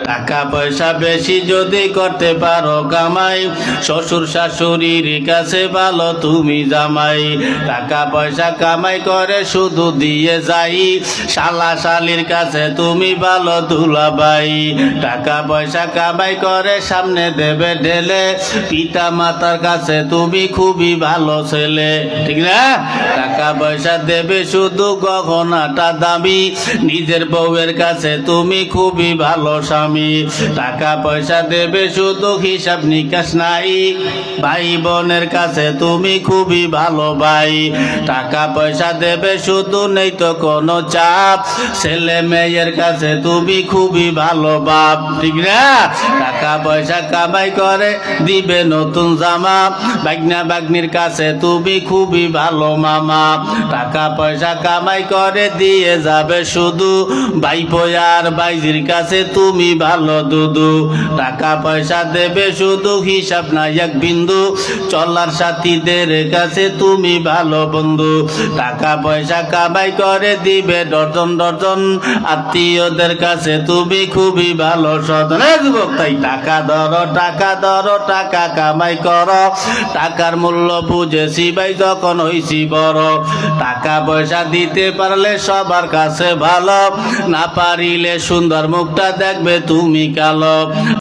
টাকা পয়সা বেশি যদি করতে পারো কামাই, শ্বশুর শাশুড়ির কাছে ভালো তুমি জামাই। টাকা পয়সা কামাই করে শুধু দিয়ে যাই, শালা শালির কাছে তুমি ভালো দুলাভাই। টাকা পয়সা কামাই করে সামনে দেবে ঢেলে, পিতা মাতার কাছে তুমি খুবই ভালো ছেলে, ঠিক না? টাকা পয়সা দেবে শুধু গহনাটা দামি, নিজের বউয়ের কাছে তুমি খুবই ভালো স্বামী। টাকা পয়সা দেবে শুধু হিসাব নিকাশ নাই, ভাই বোনের কাছে তুমি খুবই ভালো ভাই। টাকা পয়সা দেবে শুধু নেই তো কোনো চাপ, ছেলে মেয়ের কাছে তুমি খুবই ভালো বাপ, ঠিক না? টাকা পয়সা কামাই করে দিবে নতুন জামা, বাগনা বাগনির কাছে তুমি খুবই ভালো মামা। টাকা পয়সা কামাই করে দিয়ে যাবে শুধু, ভাইপো আর ভাইজির কাছে তুমি ভালো দুদু। টাকা পয়সা দেবে শুধু হিসাব নাই এক বিন্দু, চলার সাথীদের কাছে তুমি ভালো বন্ধু। টাকা পয়সা কামাই করে দিবে ডজন ডজন, আত্মীয়দের কাছে তুমি খুবই ভালো সদন। যুবক তাই টাকা ধরো টাকা ধরো, টাকা কামাই করো, টাকার মূল্য বুঝেছি ভাই যখন হইছি বড়। টাকা পয়সা দিতে পারলে সবার কাছে ভালো, না পারিলে সুন্দর মুখটা দেখবে তুমি কালো।